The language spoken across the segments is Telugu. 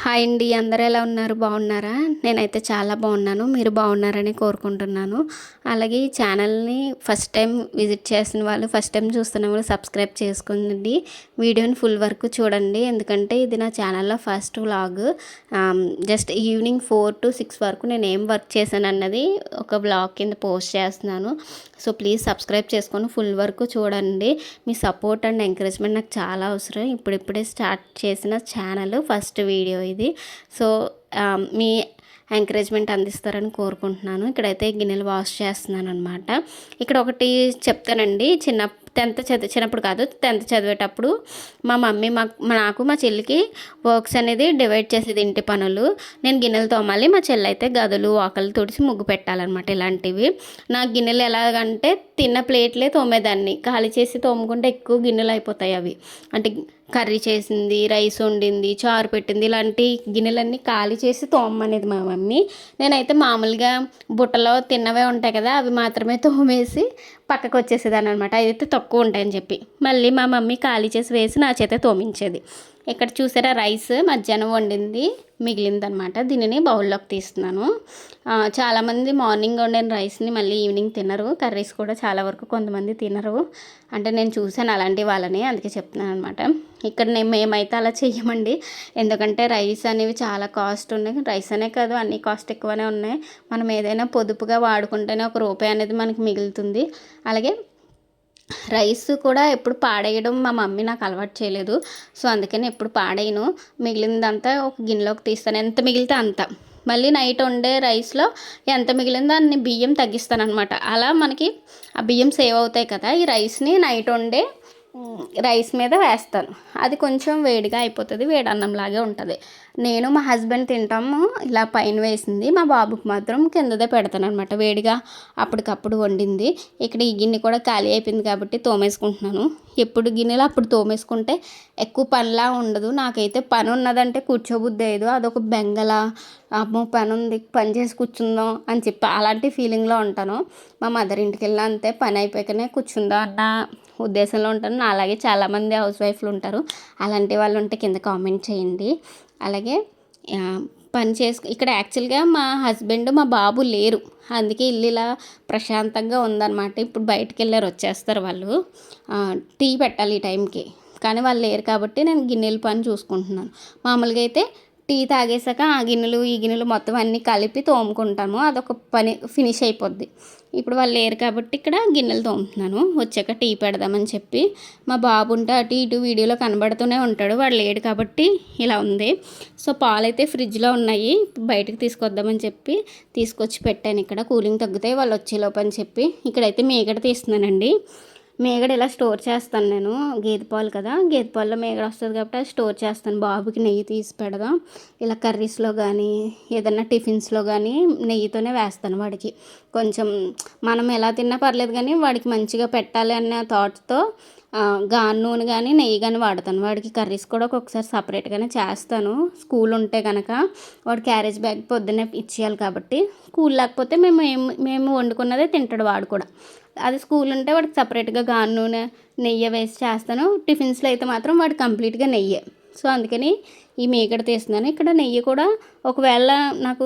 హాయ్ అండి, అందరూ ఎలా ఉన్నారు? బాగున్నారా? నేనైతే చాలా బాగున్నాను. మీరు బాగున్నారని కోరుకుంటున్నాను. అలాగే ఈ ఛానల్ని ఫస్ట్ టైం విజిట్ చేసిన వాళ్ళు, ఫస్ట్ టైం చూస్తున్న వాళ్ళు సబ్స్క్రైబ్ చేసుకోండి. వీడియోని ఫుల్ వరకు చూడండి, ఎందుకంటే ఇది నా ఛానల్లో first vlog. Just evening 4 to 6 వరకు నేను ఏం వర్క్ చేశాను అన్నది ఒక వ్లాగ్ కింద పోస్ట్ చేస్తున్నాను. సో ప్లీజ్ సబ్స్క్రైబ్ చేసుకొని ఫుల్ వరకు చూడండి. మీ సపోర్ట్ అండ్ ఎంకరేజ్మెంట్ నాకు చాలా అవసరం. ఇప్పుడిప్పుడే స్టార్ట్ చేసిన ఛానల్ ఫస్ట్ వీడియో ఇది. సో మీ ఎంకరేజ్మెంట్ అందిస్తారని కోరుకుంటున్నాను. ఇక్కడైతే గిన్నెలు వాష్ చేస్తున్నాను అనమాట. ఇక్కడ ఒకటి చెప్తానండి. చిన్నప్పుడు కాదు, 10th చదివేటప్పుడు మా మమ్మీ నాకు మా చెల్లికి వర్క్స్ అనేది డివైడ్ చేసేది. ఇంటి పనులు నేను గిన్నెలు తోమాలి, మా చెల్లి అయితే గదులు వాకలు తుడిచి ముగ్గు పెట్టాలన్నమాట. ఇలాంటివి నాకు గిన్నెలు ఎలాగంటే తిన్న ప్లేట్లే తోమేదాన్ని. ఖాళీ చేసి తోముకుంటే ఎక్కువ గిన్నెలు అయిపోతాయి. అవి అంటే కర్రీ చేసింది, రైస్ వండింది, చారు పెట్టింది, ఇలాంటి గిన్నెలన్నీ ఖాళీ చేసి తోమనేది మా మమ్మీ. నేనైతే మామూలుగా బుట్టలో తిన్నవే ఉంటాయి కదా, అవి మాత్రమే తోమేసి పక్కకు వచ్చేసేదాన్ని అనమాట. అయితే తక్కువ ఉంటాయని చెప్పి మళ్ళీ మా మమ్మీ ఖాళీ చేసి వేసి నా చేత తోమించేది. ఇక్కడ చూసారా, రైస్ మధ్యాహ్నం వండింది మిగిలిందనమాట. దీనిని బౌల్లోకి తీస్తున్నాను. చాలామంది మార్నింగ్ వండిన రైస్ని మళ్ళీ ఈవినింగ్ తినరు. కర్రీస్ కూడా చాలా వరకు కొంతమంది తినరు. అంటే నేను చూసాను అలాంటి వాళ్ళని, అందుకే చెప్తున్నాను అనమాట. ఇక్కడ మేమైతే అలా చెయ్యమండి. ఎందుకంటే రైస్ అనేవి చాలా కాస్ట్ ఉన్నాయి. రైస్ అనే కాదు, అన్ని కాస్ట్ ఎక్కువనే ఉన్నాయి. మనం ఏదైనా పొదుపుగా వాడుకుంటేనే ₹1 అనేది మనకి మిగులుతుంది. అలాగే రైస్ కూడా ఎప్పుడు పాడేయడం మా మమ్మీ నాకు అలవాటు చేయలేదు. సో అందుకని ఎప్పుడు పాడేయను. మిగిలిందంతా ఒక గిన్నెలోకి తీస్తాను, ఎంత మిగిలితే అంత. మళ్ళీ నైట్ వండే రైస్లో ఎంత మిగిలిందో అన్ని బియ్యం తగ్గిస్తాను అనమాట. అలా మనకి ఆ బియ్యం సేవ్ అవుతాయి కదా. ఈ రైస్ని నైట్ వండే రైస్ మీద వేస్తాను. అది కొంచెం వేడిగా అయిపోతుంది, వేడి అన్నంలాగే ఉంటుంది. నేను మా హస్బెండ్ తింటాము ఇలా పైన వేసింది. మా బాబుకి మాత్రం కిందదే పెడతాను అనమాట, వేడిగా అప్పటికప్పుడు వండింది. ఇక్కడ ఈ గిన్నె కూడా ఖాళీ అయిపోయింది కాబట్టి తోమేసుకుంటున్నాను. ఎప్పుడు గిన్నెలు అప్పుడు తోమేసుకుంటే ఎక్కువ పనిలా ఉండదు. నాకైతే పని ఉన్నదంటే కూర్చోబుద్ది అయ్యదు. అదొక బెంగల, అమ్మో పని ఉంది, పని చేసి కూర్చుందాం అని చెప్పి అలాంటి ఫీలింగ్లో ఉంటాను. మా మదర్ ఇంటికి వెళ్ళినా అంతే, పని అయిపోయాకనే కూర్చుందాం అన్న ఉద్దేశంలో ఉంటాను. అలాగే చాలామంది హౌస్ వైఫ్లు ఉంటారు. అలాంటి వాళ్ళు ఉంటే కింద కామెంట్ చేయండి. అలాగే ఇక్కడ యాక్చువల్గా మా హస్బెండ్ మా బాబు లేరు, అందుకే ఇల్లు ఇలా ప్రశాంతంగా ఉందన్నమాట. ఇప్పుడు బయటికి వెళ్ళారు, వచ్చేస్తారు వాళ్ళు. టీ పెట్టాలి ఈ టైంకి, కానీ వాళ్ళు లేరు కాబట్టి నేను గిన్నెల పని చూసుకుంటున్నాను. మామూలుగా అయితే టీ తాగేసాక ఆ గిన్నెలు ఈ గిన్నెలు మొత్తం అన్నీ కలిపి తోముకుంటాము, అదొక పని ఫినిష్ అయిపోద్ది. ఇప్పుడు వాళ్ళు లేరు కాబట్టి ఇక్కడ గిన్నెలు తోముతున్నాను. వచ్చాక టీ పెడదామని చెప్పి మా బాబు ఉంటే అటు ఇటు వీడియోలో కనబడుతూనే ఉంటాడు. వాడు లేడు కాబట్టి ఇలా ఉంది. సో పాలైతే ఫ్రిడ్జ్లో ఉన్నాయి, బయటకు తీసుకొద్దామని చెప్పి తీసుకొచ్చి పెట్టాను. ఇక్కడ కూలింగ్ తగ్గుతాయి వాళ్ళు వచ్చేలోపు అని చెప్పి. ఇక్కడైతే మీగడ తీస్తున్నానండి. మేగడ ఇలా స్టోర్ చేస్తాను నేను. గేదె పాలు కదా, గేదె పాలలో మేగడ వస్తుంది కాబట్టి అది స్టోర్ చేస్తాను. బాబుకి నెయ్యి తీసి పెడదాం, ఇలా కర్రీస్లో కానీ ఏదన్నా టిఫిన్స్లో కానీ నెయ్యితోనే వేస్తాను వాడికి. కొంచెం మనం ఎలా తిన్నా పర్లేదు కానీ వాడికి మంచిగా పెట్టాలి అన్న థాట్తో గాను నూనె కానీ నెయ్యి కానీ వాడతాను. వాడికి కర్రీస్ కూడా ఒక్కొక్కసారి సపరేట్గానే చేస్తాను. స్కూల్ ఉంటే కనుక వాడు క్యారేజ్ బ్యాగ్ పొద్దున్నే ఇచ్చేయాలి కాబట్టి, స్కూల్ లేకపోతే మేము వండుకున్నదే తింటాడు వాడు కూడా. అది స్కూల్ ఉంటే వాడికి సపరేట్గా గాను నూనె నెయ్యి వేసి చేస్తాను. టిఫిన్స్లో అయితే మాత్రం వాడు కంప్లీట్గా నెయ్యే. సో అందుకని ఈ మీగడ తీస్తున్నాను. ఇక్కడ నెయ్యి కూడా ఒకవేళ నాకు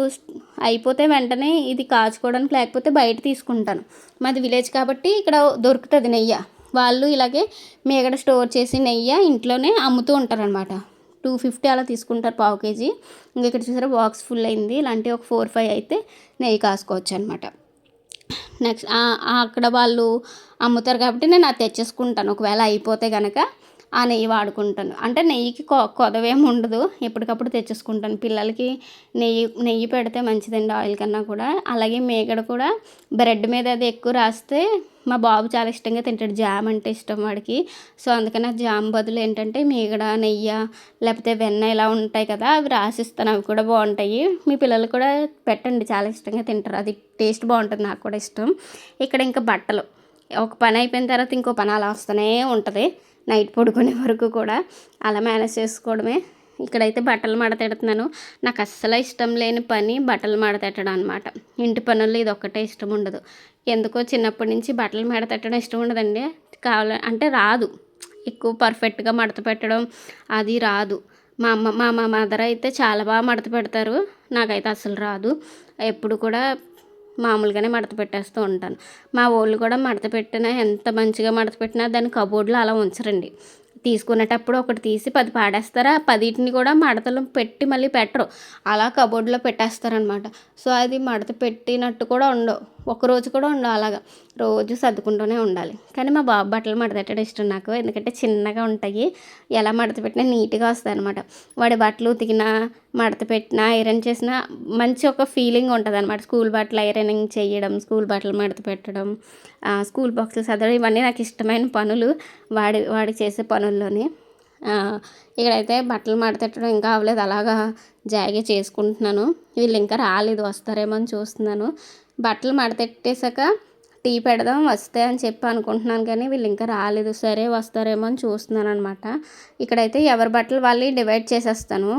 అయిపోతే వెంటనే ఇది కాచుకోవడానికి లేకపోతే బయట తీసుకుంటాను. మాది విలేజ్ కాబట్టి ఇక్కడ దొరుకుతుంది నెయ్యి. వాళ్ళు ఇలాగే మీగడ స్టోర్ చేసి నెయ్యి ఇంట్లోనే అమ్ముతూ ఉంటారనమాట. 250 అలా తీసుకుంటారు పావు కేజీ. ఇంకా ఇక్కడ చూసారా బాక్స్ ఫుల్ అయింది. ఇలాంటి ఒక 4-5 అయితే నెయ్యి కాసుకోవచ్చు అనమాట. నెక్స్ట్ అక్కడ వాళ్ళు అమ్ముతారు కాబట్టి నేను అది తెచ్చేసుకుంటాను. ఒకవేళ అయిపోతే కనుక ఆ నెయ్యి వాడుకుంటాను. అంటే నెయ్యికి కొదవేమి ఉండదు, ఎప్పటికప్పుడు తెచ్చేసుకుంటాను. పిల్లలకి నెయ్యి పెడితే మంచిదండి ఆయిల్ కన్నా కూడా. అలాగే మీగడ కూడా బ్రెడ్ మీద అది ఎక్కువ రాస్తే మా బాబు చాలా ఇష్టంగా తింటాడు. జామ్ అంటే ఇష్టం వాడికి. సో అందుకని జామ్ బదులు ఏంటంటే మీగడ నెయ్యి లేకపోతే వెన్న ఇలా ఉంటాయి కదా, అవి రాసిస్తాను. అవి కూడా బాగుంటాయి. మీ పిల్లలు కూడా పెట్టండి, చాలా ఇష్టంగా తింటారు. అది టేస్ట్ బాగుంటుంది, నాకు కూడా ఇష్టం. ఇక్కడ ఇంకా బట్టలు, ఒక పని అయిపోయిన తర్వాత ఇంకో పని అలా వస్తూనే ఉంటుంది. నైట్ పడుకునే వరకు కూడా అలా మేనేజ్ చేసుకోవడమే. ఇక్కడైతే బట్టలు మడతెడుతున్నాను. నాకు అస్సలు ఇష్టం లేని పని బట్టలు మడతెట్టడం అనమాట. ఇంటి పనుల్లో ఇది ఒక్కటే ఇష్టం ఉండదు. ఎందుకో చిన్నప్పటి నుంచి బట్టలు మడతెట్టడం ఇష్టం ఉండదండి. రాదు, ఎక్కువ పర్ఫెక్ట్గా మడత పెట్టడం అది రాదు. మా మదర్ అయితే చాలా బాగా మడత పెడతారు. నాకైతే అస్సలు రాదు. ఎప్పుడు కూడా మామూలుగానే మడత పెట్టేస్తూ ఉంటాను. మా వోళ్ళు కూడా మడత పెట్టినా ఎంత మంచిగా మడత పెట్టినా దాన్ని కబోర్డ్‌లో అలా ఉంచరండి. తీసుకునేటప్పుడు ఒకటి తీసి 10 పాడేస్తారు. ఆ 10టిని కూడా మడతలు పెట్టి మళ్ళీ పెట్టరు. అలా కబోర్డ్‌లో పెట్టేస్తారనమాట. సో, అది మడత పెట్టినట్టు కూడా ఉండవు. ఒక్కరోజు కూడా ఉండవు అలాగా. రోజు సర్దుకుంటూనే ఉండాలి. కానీ మా బాబు బట్టలు మడతెట్టడం ఇష్టం నాకు. ఎందుకంటే చిన్నగా ఉంటాయి. ఎలా మడత పెట్టినా నీట్‌గా వస్తాయనమాట. వాడి బట్టలు ఉతికినా, మడత పెట్టినా, ఐరన్ చేసినా మంచి ఒక ఫీలింగ్ ఉంటదనమాట. స్కూల్ బట్టలు ఐరనింగ్ చేయడం, స్కూల్ బట్టలు మడత పెట్టడం, స్కూల్ బాక్సులు సదరడం ఇవన్నీ నాకు ఇష్టమైన పనులు. వాడికి చేసే పనుల్లోని. ఇక్కడైతే బట్టలు మడతెట్టడం ఇంకా అవ్వలేదు. అలాగా జాయిగా చేసుకుంటున్నాను. వీళ్ళు ఇంకా రాలేదు, వస్తారేమో అని చూస్తున్నాను. బట్టలు మడతెట్టేసాక టీ పెడదాం వస్తే అని చెప్పి అనుకుంటున్నాను, కానీ వీళ్ళు ఇంకా రాలేదు. సరే వస్తారేమో అని చూస్తున్నాను అనమాట. ఇక్కడైతే ఎవరి బట్టలు వాళ్ళు డివైడ్ చేసేస్తాను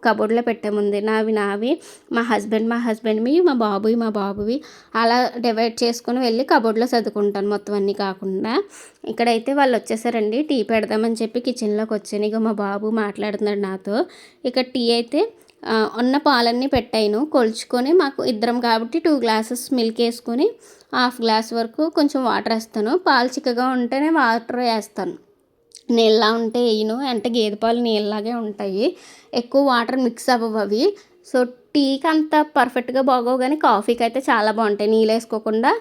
కబోర్డ్లో పెట్టే ముందే. నావి మా హస్బెండ్వి, మా బాబువి అలా డివైడ్ చేసుకుని వెళ్ళి కబోర్డ్లో సర్దుకుంటాను మొత్తం అన్నీ కాకుండా. ఇక్కడైతే వాళ్ళు వచ్చేసారండి. టీ పెడదామని చెప్పి కిచెన్లోకి వచ్చాను. ఇక మా బాబు మాట్లాడుతున్నాడు నాతో. ఇక టీ అయితే ఉన్న పాలన్నీ పెట్టాను కొలుచుకొని. మాకు ఇద్దరం కాబట్టి 2 గ్లాసెస్ మిల్క్ వేసుకొని హాఫ్ గ్లాస్ వరకు కొంచెం వాటర్ వేస్తాను. పాలు చిక్కగా ఉంటేనే వాటర్ వేస్తాను. నీళ్ళలా ఉంటే వేయను. అంటే గేదె పాలు నీళ్ళలాగే ఉంటాయి, ఎక్కువ వాటర్ మిక్స్ అవ్వవు అవి. సో టీకి అంత పర్ఫెక్ట్గా బాగోవు, కానీ కాఫీకి అయితే చాలా బాగుంటాయి. నీళ్ళు వేసుకోకుండా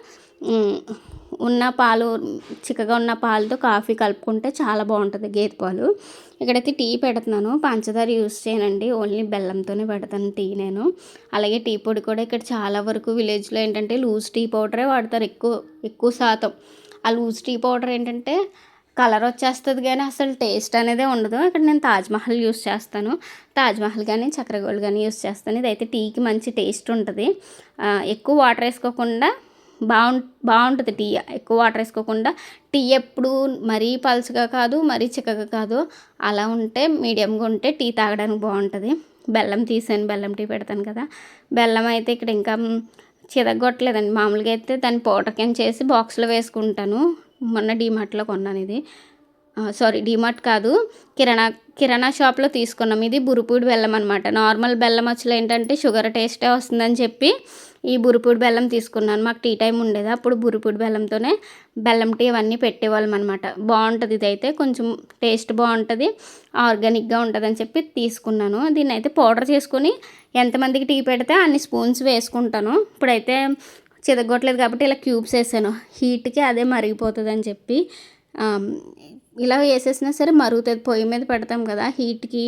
ఉన్న పాలు చిక్కగా ఉన్న పాలతో కాఫీ కలుపుకుంటే చాలా బాగుంటుంది గేదె పాలు. ఇక్కడైతే టీ పెడుతున్నాను. పంచదార యూస్ చేయనండి, ఓన్లీ బెల్లంతోనే పెడతాను టీ నేను. అలాగే టీ పొడి కూడా ఇక్కడ చాలా వరకు విలేజ్లో ఏంటంటే లూజ్ టీ పౌడరే వాడతారు ఎక్కువ శాతం. ఆ లూజ్ టీ పౌడర్ ఏంటంటే కలర్ వచ్చేస్తుంది, కానీ అసలు టేస్ట్ అనేది ఉండదు. ఇక్కడ నేను తాజ్మహల్ యూస్ చేస్తాను. తాజ్మహల్ కానీ చక్కెర గోల్డ్ కానీ యూస్ చేస్తాను. ఇదైతే టీకి మంచి టేస్ట్ ఉంటుంది. ఎక్కువ వాటర్ వేసుకోకుండా బాగుంటుంది టీ. ఎక్కువ వాటర్ వేసుకోకుండా టీ ఎప్పుడు మరీ పలుచగా కాదు, మరీ చిక్కగా కాదు, అలా ఉంటే మీడియంగా ఉంటే టీ తాగడానికి బాగుంటుంది. బెల్లం తీసాను, బెల్లం టీ పెడతాను కదా. బెల్లం అయితే ఇక్కడ ఇంకా చితగొట్టలేదండి. మామూలుగా అయితే దాన్ని పౌడర్ కింద చేసి బాక్స్లో వేసుకుంటాను. మొన్న డీమార్ట్లో కొన్నాను ఇది. డీమార్ట్ కాదు, కిరాణా షాప్లో తీసుకున్నాం. ఇది బురుపూడి బెల్లం అనమాట. నార్మల్ బెల్లం వచ్చలు ఏంటంటే షుగర్ టేస్టే వస్తుందని చెప్పి ఈ బురుపూడి బెల్లం తీసుకున్నాను. మాకు టీ టైం ఉండేది, అప్పుడు బురుపూడి బెల్లంతోనే బెల్లం టీ అవన్నీ పెట్టేవాళ్ళం అనమాట. బాగుంటుంది, ఇదైతే కొంచెం టేస్ట్ బాగుంటుంది, ఆర్గానిక్గా ఉంటుందని చెప్పి తీసుకున్నాను. దీన్ని అయితే పౌడర్ చేసుకొని ఎంతమందికి టీ పెడితే అన్ని స్పూన్స్ వేసుకుంటాను. ఇప్పుడైతే చితగొట్టలేదు కాబట్టి ఇలా క్యూబ్స్ వేసాను. హీట్కి అదే మరిగిపోతుంది అని చెప్పి ఇలా వేసేసినా సరే మరుగుతుంది. పొయ్యి మీద పెడతాం కదా, హీట్కి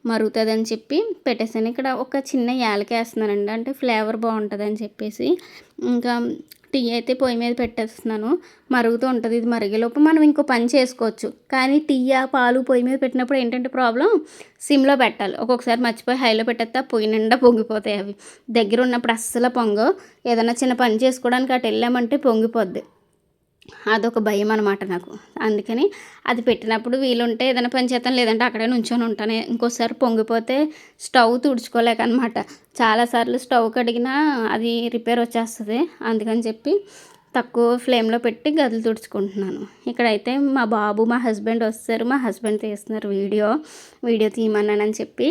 మరుగుతుంది అని చెప్పి పెట్టేసాను. ఇక్కడ ఒక చిన్న యాలకి వేస్తున్నానండి, అంటే ఫ్లేవర్ బాగుంటుంది అని చెప్పేసి. ఇంకా టీ అయితే పొయ్యి మీద పెట్టేస్తున్నాను, మరుగుతూ ఉంటుంది. ఇది మరిగేలోపు మనం ఇంకో పని చేసుకోవచ్చు. కానీ టీ పాలు పొయ్యి మీద పెట్టినప్పుడు ఏంటంటే ప్రాబ్లం, సిమ్లో పెట్టాలి. ఒక్కొక్కసారి మర్చిపోయి హైలో పెట్టేస్తే పొయ్యి నిండా పొంగిపోతాయి అవి. దగ్గర ఉన్నప్పుడు అస్సలు పొంగవు. ఏదైనా చిన్న పని చేసుకోవడానికి అటు వెళ్ళామంటే పొంగిపోద్ది. అదొక భయం అనమాట నాకు. అందుకని అది పెట్టినప్పుడు వీలుంటే ఏదైనా పని చేస్తాను, లేదంటే అక్కడే నుంచొని ఉంటాను. ఇంకోసారి పొంగిపోతే స్టవ్ తుడుచుకోలేక అనమాట. చాలాసార్లు స్టవ్ కడిగినా అది రిపేర్ వచ్చేస్తుంది. అందుకని చెప్పి తక్కువ ఫ్లేమ్లో పెట్టి గదులు తుడుచుకుంటున్నాను. ఇక్కడైతే మా బాబు మా హస్బెండ్ వస్తారు. మా హస్బెండ్ తీస్తున్నారు వీడియో తీయమన్నానని చెప్పి.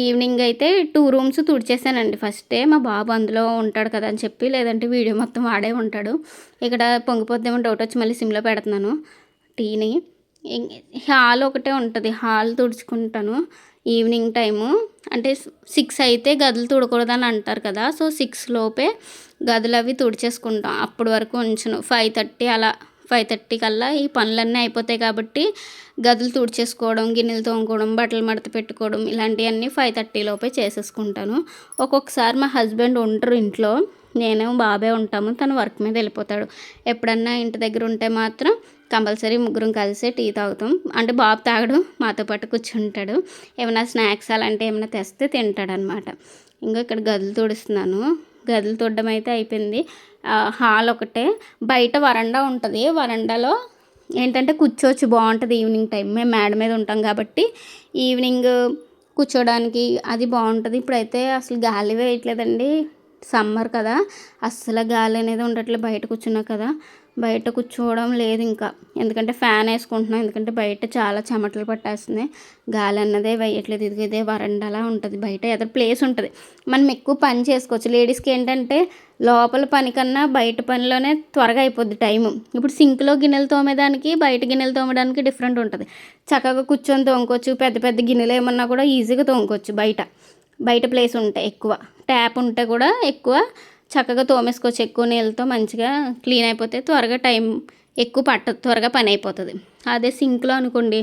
ఈవినింగ్ అయితే 2 రూమ్స్ తుడిచేసానండి ఫస్టే. మా బాబు అందులో ఉంటాడు కదా అని చెప్పి, లేదంటే వీడియో మొత్తం వాడే ఉంటాడు. ఇక్కడ పొంగిపోద్దేమో డౌట్ వచ్చి మళ్ళీ సిమ్లో పెడుతున్నాను టీని. హాల్ ఒకటే ఉంటుంది, హాల్ తుడుచుకుంటాను ఈవినింగ్ టైము. అంటే 6 అయితే గదులు తుడకూడదని అంటారు కదా. సో 6 లోపే గదులు అవి తుడిచేసుకుంటాం. అప్పటి వరకు ఉంచను. 5:30 అలా 5:30 కల్లా ఈ పనులన్నీ అయిపోతాయి కాబట్టి గదులు తుడిచేసుకోవడం, గిన్నెలు తోముకోవడం, బట్టలు మడత పెట్టుకోవడం ఇలాంటివన్నీ 5:30 లోపే చేసేసుకుంటాను. ఒక్కొక్కసారి మా హస్బెండ్ ఉండరు ఇంట్లో, నేను బాబే ఉంటాము. తను వర్క్ మీద వెళ్ళిపోతాడు. ఎప్పుడన్నా ఇంటి దగ్గర ఉంటే మాత్రం కంపల్సరీ ముగ్గురం కలిసే టీ తాగుతాం. అంటే బాబు తాగడు, మాతో పాటు కూర్చుంటాడు. ఏమైనా స్నాక్స్ అలాంటివి ఏమైనా తెస్తే తింటాడనమాట. ఇంకా ఇక్కడ గదులు తుడుస్తున్నాను. గదులు తుడడం అయితే అయిపోయింది. హాల్ ఒకటే, బయట వరండా ఉంటుంది. వరండాలో ఏంటంటే కూర్చోవచ్చు, బాగుంటుంది ఈవినింగ్ టైం. మేము మేడ మీద ఉంటాం కాబట్టి ఈవినింగ్ కూర్చోడానికి అది బాగుంటుంది. ఇప్పుడైతే అసలు గాలి వేయట్లేదండి, సమ్మర్ కదా, అస్సలు గాలి అనేది ఉండట్లేదు బయట కూర్చున్నా కదా. బయట కూర్చోవడం లేదు ఇంకా, ఎందుకంటే ఫ్యాన్ వేసుకుంటున్నాం, ఎందుకంటే బయట చాలా చెమటలు పట్టేస్తున్నాయి, గాలి అన్నదే వేయట్లేదు. ఇదే వరండాలా ఉంటుంది, బయట ఎదురు ప్లేస్ ఉంటుంది, మనం ఎక్కువ పని చేసుకోవచ్చు. లేడీస్కి ఏంటంటే లోపల పని కన్నా బయట పనిలోనే త్వరగా అయిపోద్ది టైము. ఇప్పుడు సింక్లో గిన్నెలు తోమేదానికి బయట గిన్నెలు తోమడానికి డిఫరెంట్ ఉంటుంది. చక్కగా కూర్చొని తోముకోవచ్చు, పెద్ద పెద్ద గిన్నెలు ఏమన్నా కూడా ఈజీగా తోముకోవచ్చు. బయట ప్లేస్ ఉంటే, ఎక్కువ ట్యాప్ ఉంటే కూడా ఎక్కువ చక్కగా తోమేసుకోవచ్చు. ఎక్కువ నీళ్ళతో మంచిగా క్లీన్ అయిపోతే త్వరగా టైం ఎక్కువ పట్టదు, త్వరగా పని అయిపోతుంది. అదే సింక్లో అనుకోండి,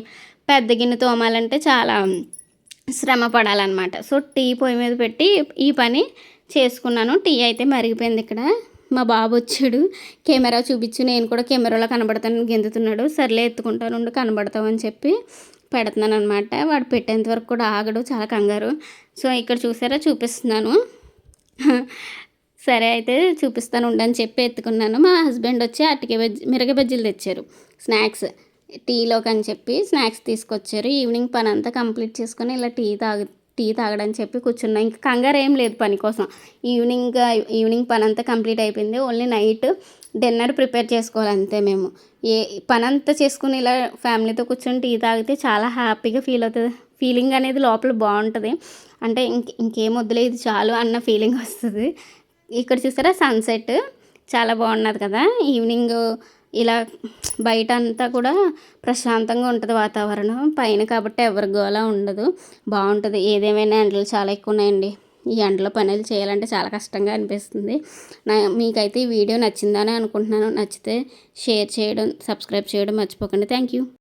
పెద్ద గిన్నె తోమాలంటే చాలా శ్రమ పడాలన్నమాట. సో టీ పొయ్యి మీద పెట్టి ఈ పని చేసుకున్నాను. టీ అయితే మరిగిపోయింది. ఇక్కడ మా బాబు వచ్చాడు, కెమెరా చూపించి, నేను కూడా కెమెరాలో కనబడతాను గెంతుతున్నాడు. సర్లే ఎత్తుకుంటాను, కనబడతామని చెప్పి పెడుతున్నాను అనమాట. వాడు పెట్టేంత వరకు కూడా ఆగడు, చాలా కంగారు. సో ఇక్కడ చూసారా, చూపిస్తున్నాను. సరే అయితే చూపిస్తాను ఉండని చెప్పి ఎత్తుకున్నాను. మా హస్బెండ్ వచ్చి మిరగ బజ్జీలు తెచ్చారు, స్నాక్స్ టీలోకి అని చెప్పి స్నాక్స్ తీసుకొచ్చారు. ఈవినింగ్ పని అంతా కంప్లీట్ చేసుకొని ఇలా టీ తాగడని చెప్పి కూర్చున్నా. ఇంకా కంగారు ఏం లేదు పని కోసం. ఈవినింగ్ పని అంతా కంప్లీట్ అయిపోయింది. ఓన్లీ నైట్ డిన్నర్ ప్రిపేర్ చేసుకోవాలి అంతే. మేము పని అంతా చేసుకుని ఇలా ఫ్యామిలీతో కూర్చొని టీ తాగితే చాలా హ్యాపీగా ఫీల్ అవుతుంది. ఫీలింగ్ అనేది లోపల బాగుంటుంది. అంటే ఇంకేం వద్దులే, ఇది చాలు అన్న ఫీలింగ్ వస్తుంది. ఇక్కడ చూసారా సన్సెట్ చాలా బాగున్నది కదా. ఈవినింగ్ ఇలా బయట అంతా కూడా ప్రశాంతంగా ఉంటుంది వాతావరణం, పైన కాబట్టి ఎవరి గోలా ఉండదు, బాగుంటుంది. ఏదేమైనా ఎండలు చాలా ఎక్కువ ఉన్నాయండి. ఈ ఎండలో పనులు చేయాలంటే చాలా కష్టంగా అనిపిస్తుంది. మీకైతే ఈ వీడియో నచ్చిందని అనుకుంటున్నాను. నచ్చితే షేర్ చేయడం, సబ్స్క్రైబ్ చేయడం మర్చిపోకండి. Thank you.